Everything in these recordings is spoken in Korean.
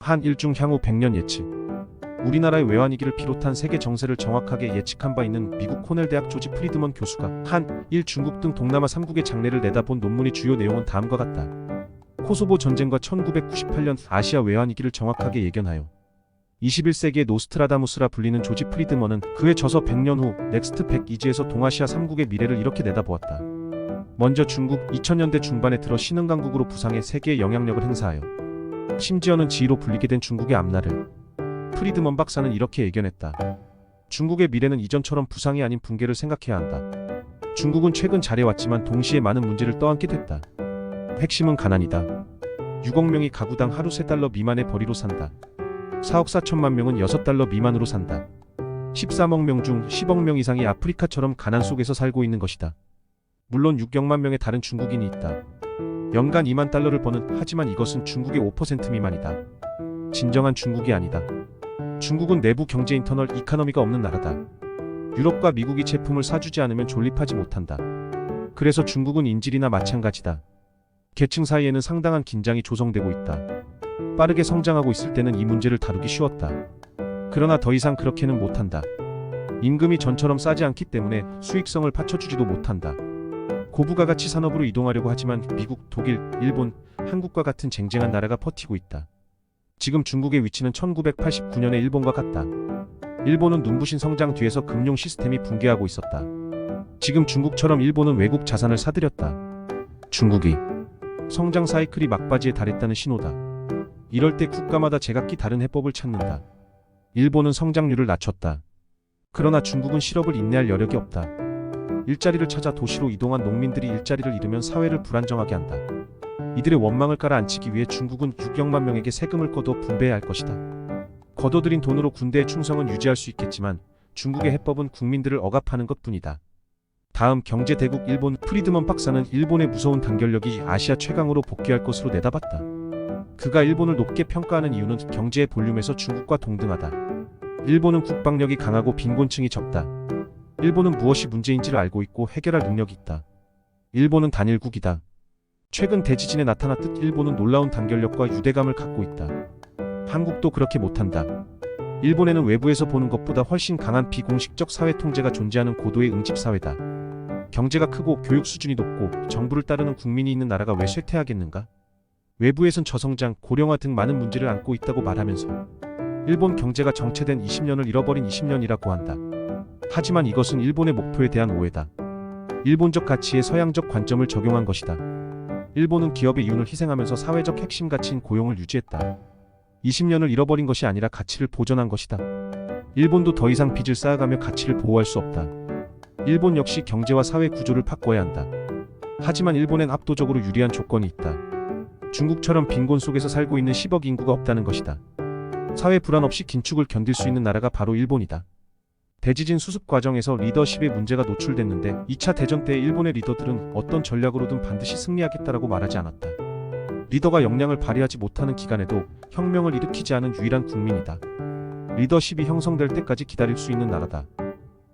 한일중 향후 100년 예측. 우리나라의 외환위기를 비롯한 세계 정세를 정확하게 예측한 바 있는 미국 코넬 대학 조지 프리드먼 교수가 한일 중국 등 동남아 3국의 장래를 내다본 논문의 주요 내용은 다음과 같다. 코소보 전쟁과 1998년 아시아 외환위기를 정확하게 예견하여 21세기의 노스트라다무스라 불리는 조지 프리드먼은 그의 저서 100년 후 넥스트 100이지에서 동아시아 3국의 미래를 이렇게 내다보았다. 먼저 중국 2000년대 중반에 들어 신흥강국으로 부상해 세계의 영향력을 행사하여 심지어는 지위로 불리게 된 중국의 앞날을 프리드먼 박사는 이렇게 예견했다. 중국의 미래는 이전처럼 부상이 아닌 붕괴를 생각해야 한다. 중국은 최근 잘해왔지만 동시에 많은 문제를 떠안게 됐다. 핵심은 가난이다. 6억 명이 가구당 하루 3달러 미만의 벌이로 산다. 4억 4천만 명은 6달러 미만으로 산다. 13억 명 중 10억 명 이상이 아프리카처럼 가난 속에서 살고 있는 것이다. 물론 6억만 명의 다른 중국인이 있다. 연간 2만 달러를 버는, 하지만 이것은 중국의 5% 미만이다. 진정한 중국이 아니다. 중국은 내부 경제 인터널 이카노미가 없는 나라다. 유럽과 미국이 제품을 사주지 않으면 존립하지 못한다. 그래서 중국은 인질이나 마찬가지다. 계층 사이에는 상당한 긴장이 조성되고 있다. 빠르게 성장하고 있을 때는 이 문제를 다루기 쉬웠다. 그러나 더 이상 그렇게는 못한다. 임금이 전처럼 싸지 않기 때문에 수익성을 받쳐주지도 못한다. 고부가가치 산업으로 이동하려고 하지만 미국, 독일, 일본, 한국과 같은 쟁쟁한 나라가 버티고 있다. 지금 중국의 위치는 1989년의 일본과 같다. 일본은 눈부신 성장 뒤에서 금융 시스템이 붕괴하고 있었다. 지금 중국처럼 일본은 외국 자산을 사들였다. 중국이 성장 사이클이 막바지에 달했다는 신호다. 이럴 때 국가마다 제각기 다른 해법을 찾는다. 일본은 성장률을 낮췄다. 그러나 중국은 실업을 인내할 여력이 없다. 일자리를 찾아 도시로 이동한 농민들이 일자리를 잃으면 사회를 불안정하게 한다. 이들의 원망을 깔아앉히기 위해 중국은 6억만 명에게 세금을 거둬 분배해야 할 것이다. 거둬들인 돈으로 군대의 충성은 유지할 수 있겠지만 중국의 해법은 국민들을 억압하는 것뿐이다. 다음 경제대국 일본. 프리드먼 박사는 일본의 무서운 단결력이 아시아 최강으로 복귀할 것으로 내다봤다. 그가 일본을 높게 평가하는 이유는 경제의 볼륨에서 중국과 동등하다. 일본은 국방력이 강하고 빈곤층이 적다. 일본은 무엇이 문제인지를 알고 있고 해결할 능력이 있다. 일본은 단일국이다. 최근 대지진에 나타났듯 일본은 놀라운 단결력과 유대감을 갖고 있다. 한국도 그렇게 못한다. 일본에는 외부에서 보는 것보다 훨씬 강한 비공식적 사회 통제가 존재하는 고도의 응집사회다. 경제가 크고 교육 수준이 높고 정부를 따르는 국민이 있는 나라가 왜 쇠퇴하겠는가? 외부에선 저성장, 고령화 등 많은 문제를 안고 있다고 말하면서 일본 경제가 정체된 20년을 잃어버린 20년이라고 한다. 하지만 이것은 일본의 목표에 대한 오해다. 일본적 가치에 서양적 관점을 적용한 것이다. 일본은 기업의 이윤을 희생하면서 사회적 핵심 가치인 고용을 유지했다. 20년을 잃어버린 것이 아니라 가치를 보존한 것이다. 일본도 더 이상 빚을 쌓아가며 가치를 보호할 수 없다. 일본 역시 경제와 사회 구조를 바꿔야 한다. 하지만 일본엔 압도적으로 유리한 조건이 있다. 중국처럼 빈곤 속에서 살고 있는 10억 인구가 없다는 것이다. 사회 불안 없이 긴축을 견딜 수 있는 나라가 바로 일본이다. 대지진 수습 과정에서 리더십의 문제가 노출됐는데 2차 대전 때의 일본의 리더들은 어떤 전략으로든 반드시 승리하겠다라고 말하지 않았다. 리더가 역량을 발휘하지 못하는 기간에도 혁명을 일으키지 않은 유일한 국민이다. 리더십이 형성될 때까지 기다릴 수 있는 나라다.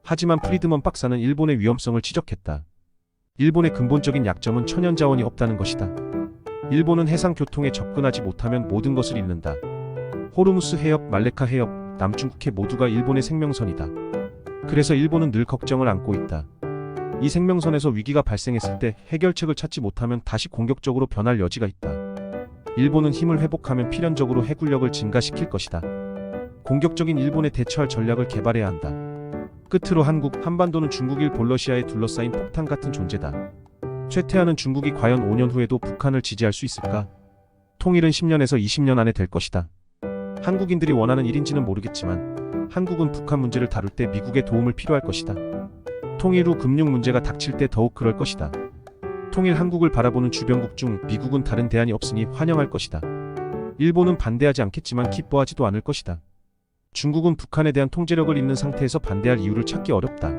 하지만 프리드먼 박사는 일본의 위험성을 지적했다. 일본의 근본적인 약점은 천연자원이 없다는 것이다. 일본은 해상 교통에 접근하지 못하면 모든 것을 잃는다. 호르무스 해협, 말레카 해협, 남중국해 모두가 일본의 생명선이다. 그래서 일본은 늘 걱정을 안고 있다. 이 생명선에서 위기가 발생했을 때 해결책을 찾지 못하면 다시 공격적으로 변할 여지가 있다. 일본은 힘을 회복하면 필연적으로 해군력을 증가시킬 것이다. 공격적인 일본에 대처할 전략을 개발해야 한다. 끝으로 한반도는 중국일 볼러시아에 둘러싸인 폭탄 같은 존재다. 쇠퇴하는 중국이 과연 5년 후에도 북한을 지지할 수 있을까? 통일은 10년에서 20년 안에 될 것이다. 한국인들이 원하는 일인지는 모르겠지만 한국은 북한 문제를 다룰 때 미국의 도움을 필요할 것이다. 통일 후 금융 문제가 닥칠 때 더욱 그럴 것이다. 통일 한국을 바라보는 주변국 중 미국은 다른 대안이 없으니 환영할 것이다. 일본은 반대하지 않겠지만 기뻐하지도 않을 것이다. 중국은 북한에 대한 통제력을 잃는 상태에서 반대할 이유를 찾기 어렵다.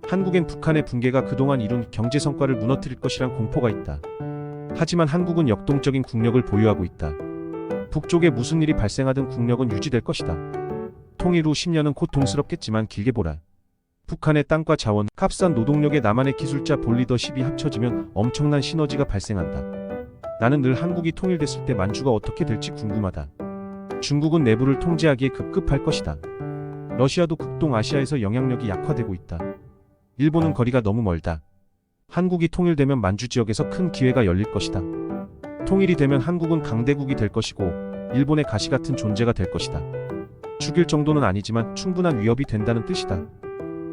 한국엔 북한의 붕괴가 그동안 이룬 경제 성과를 무너뜨릴 것이란 공포가 있다. 하지만 한국은 역동적인 국력을 보유하고 있다. 북쪽에 무슨 일이 발생하든 국력은 유지될 것이다. 통일 후 10년은 고통스럽겠지만 길게 보라. 북한의 땅과 자원, 값싼 노동력에 남한의 기술자 볼 리더십이 합쳐지면 엄청난 시너지가 발생한다. 나는 늘 한국이 통일됐을 때 만주가 어떻게 될지 궁금하다. 중국은 내부를 통제하기에 급급할 것이다. 러시아도 극동아시아에서 영향력이 약화되고 있다. 일본은 거리가 너무 멀다. 한국이 통일되면 만주 지역에서 큰 기회가 열릴 것이다. 통일이 되면 한국은 강대국이 될 것이고 일본의 가시 같은 존재가 될 것이다. 죽일 정도는 아니지만 충분한 위협이 된다는 뜻이다.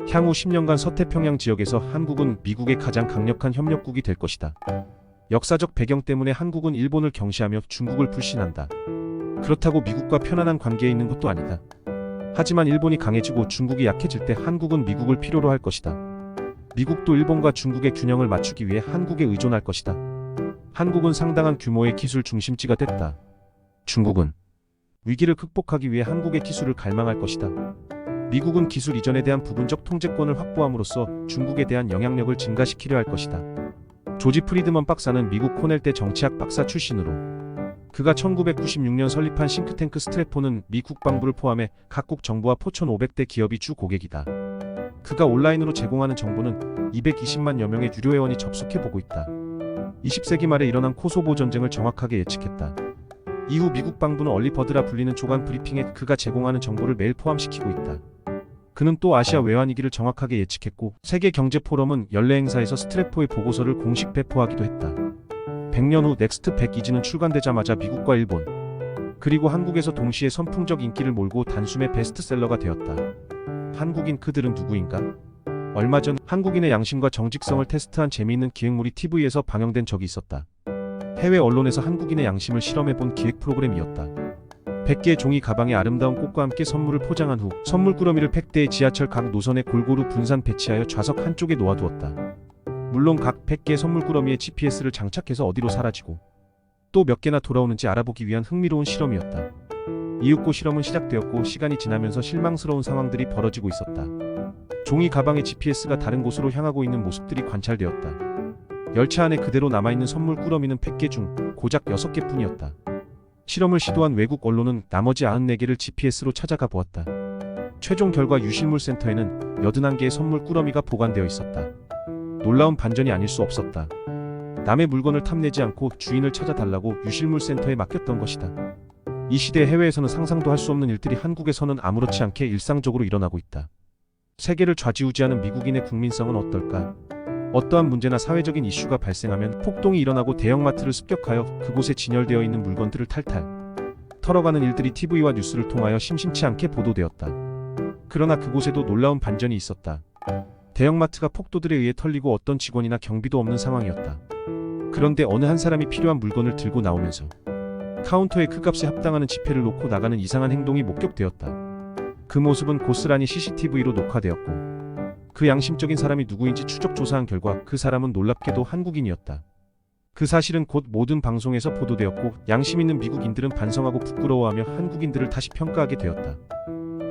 향후 10년간 서태평양 지역에서 한국은 미국의 가장 강력한 협력국이 될 것이다. 역사적 배경 때문에 한국은 일본을 경시하며 중국을 불신한다. 그렇다고 미국과 편안한 관계에 있는 것도 아니다. 하지만 일본이 강해지고 중국이 약해질 때 한국은 미국을 필요로 할 것이다. 미국도 일본과 중국의 균형을 맞추기 위해 한국에 의존할 것이다. 한국은 상당한 규모의 기술 중심지가 됐다. 중국은 위기를 극복하기 위해 한국의 기술을 갈망할 것이다. 미국은 기술 이전에 대한 부분적 통제권을 확보함으로써 중국에 대한 영향력을 증가시키려 할 것이다. 조지 프리드먼 박사는 미국 코넬대 정치학 박사 출신으로 그가 1996년 설립한 싱크탱크 스트래포는 미 국방부를 포함해 각국 정부와 포천 500대 기업이 주 고객이다. 그가 온라인으로 제공하는 정보는 220만여 명의 유료 회원이 접속해보고 있다. 20세기 말에 일어난 코소보 전쟁을 정확하게 예측했다. 이후 미국 방부는 얼리버드라 불리는 조간 브리핑에 그가 제공하는 정보를 매일 포함시키고 있다. 그는 또 아시아 외환위기를 정확하게 예측했고 세계경제포럼은 연례 행사에서 스트래포의 보고서를 공식 배포하기도 했다. 100년 후 넥스트 100 출간되자마자 미국과 일본 그리고 한국에서 동시에 선풍적 인기를 몰고 단숨에 베스트셀러가 되었다. 한국인 그들은 누구인가? 얼마 전 한국인의 양심과 정직성을 테스트한 재미있는 기획물이 TV에서 방영된 적이 있었다. 해외 언론에서 한국인의 양심을 실험해본 기획 프로그램이었다. 100개의 종이 가방에 아름다운 꽃과 함께 선물을 포장한 후 선물 꾸러미를 팩대의 지하철 각 노선에 골고루 분산 배치하여 좌석 한쪽에 놓아두었다. 물론 각 100개의 선물 꾸러미에 GPS를 장착해서 어디로 사라지고 또 몇 개나 돌아오는지 알아보기 위한 흥미로운 실험이었다. 이윽고 실험은 시작되었고 시간이 지나면서 실망스러운 상황들이 벌어지고 있었다. 종이 가방의 GPS가 다른 곳으로 향하고 있는 모습들이 관찰되었다. 열차 안에 그대로 남아있는 선물 꾸러미는 100개 중 고작 6개뿐이었다. 실험을 시도한 외국 언론은 나머지 94개를 GPS로 찾아가 보았다. 최종 결과 유실물 센터에는 81개의 선물 꾸러미가 보관되어 있었다. 놀라운 반전이 아닐 수 없었다. 남의 물건을 탐내지 않고 주인을 찾아달라고 유실물 센터에 맡겼던 것이다. 이 시대 해외에서는 상상도 할 수 없는 일들이 한국에서는 아무렇지 않게 일상적으로 일어나고 있다. 세계를 좌지우지하는 미국인의 국민성은 어떨까? 어떠한 문제나 사회적인 이슈가 발생하면 폭동이 일어나고 대형마트를 습격하여 그곳에 진열되어 있는 물건들을 탈탈 털어가는 일들이 TV와 뉴스를 통하여 심심치 않게 보도되었다. 그러나 그곳에도 놀라운 반전이 있었다. 대형마트가 폭도들에 의해 털리고 어떤 직원이나 경비도 없는 상황이었다. 그런데 어느 한 사람이 필요한 물건을 들고 나오면서 카운터에 그 값에 합당하는 지폐를 놓고 나가는 이상한 행동이 목격되었다. 그 모습은 고스란히 CCTV로 녹화되었고 그 양심적인 사람이 누구인지 추적 조사한 결과 그 사람은 놀랍게도 한국인이었다. 그 사실은 곧 모든 방송에서 보도되었고 양심 있는 미국인들은 반성하고 부끄러워하며 한국인들을 다시 평가하게 되었다.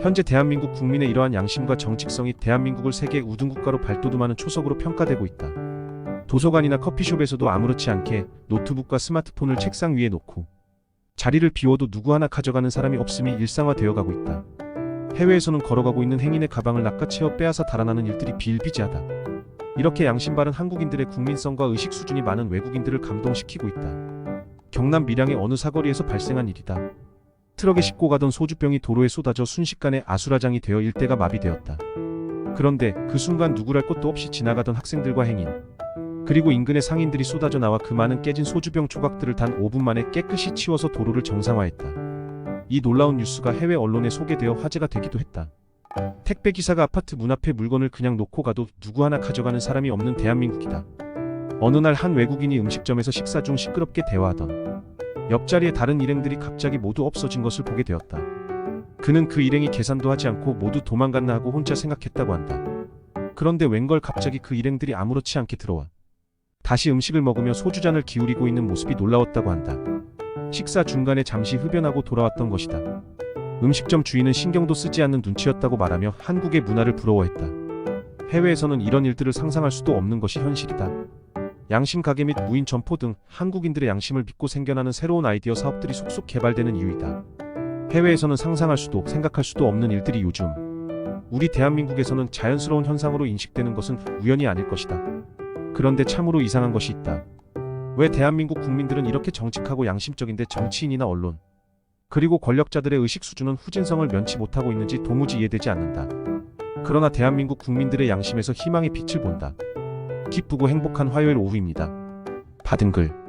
현재 대한민국 국민의 이러한 양심과 정직성이 대한민국을 세계 우등국가로 발돋움하는 초석으로 평가되고 있다. 도서관이나 커피숍에서도 아무렇지 않게 노트북과 스마트폰을 책상 위에 놓고 자리를 비워도 누구 하나 가져가는 사람이 없음이 일상화되어 가고 있다. 해외에서는 걸어가고 있는 행인의 가방을 낚아채어 빼앗아 달아나는 일들이 비일비재하다. 이렇게 양심 바른 한국인들의 국민성과 의식 수준이 많은 외국인들을 감동시키고 있다. 경남 밀양의 어느 사거리에서 발생한 일이다. 트럭에 싣고 가던 소주병이 도로에 쏟아져 순식간에 아수라장이 되어 일대가 마비되었다. 그런데 그 순간 누구랄 것도 없이 지나가던 학생들과 행인 그리고 인근의 상인들이 쏟아져 나와 그 많은 깨진 소주병 조각들을 단 5분 만에 깨끗이 치워서 도로를 정상화했다. 이 놀라운 뉴스가 해외 언론에 소개되어 화제가 되기도 했다. 택배기사가 아파트 문 앞에 물건을 그냥 놓고 가도 누구 하나 가져가는 사람이 없는 대한민국이다. 어느 날 한 외국인이 음식점에서 식사 중 시끄럽게 대화하던 옆자리에 다른 일행들이 갑자기 모두 없어진 것을 보게 되었다. 그는 그 일행이 계산도 하지 않고 모두 도망갔나 하고 혼자 생각했다고 한다. 그런데 웬걸 갑자기 그 일행들이 아무렇지 않게 들어와 다시 음식을 먹으며 소주잔을 기울이고 있는 모습이 놀라웠다고 한다. 식사 중간에 잠시 흡연하고 돌아왔던 것이다. 음식점 주인은 신경도 쓰지 않는 눈치였다고 말하며 한국의 문화를 부러워했다. 해외에서는 이런 일들을 상상할 수도 없는 것이 현실이다. 양심 가게 및 무인 점포 등 한국인들의 양심을 믿고 생겨나는 새로운 아이디어 사업들이 속속 개발되는 이유이다. 해외에서는 상상할 수도 생각할 수도 없는 일들이 요즘 우리 대한민국에서는 자연스러운 현상으로 인식되는 것은 우연이 아닐 것이다. 그런데 참으로 이상한 것이 있다. 왜 대한민국 국민들은 이렇게 정직하고 양심적인데 정치인이나 언론 그리고 권력자들의 의식 수준은 후진성을 면치 못하고 있는지 도무지 이해되지 않는다. 그러나 대한민국 국민들의 양심에서 희망의 빛을 본다. 기쁘고 행복한 화요일 오후입니다. 받은 글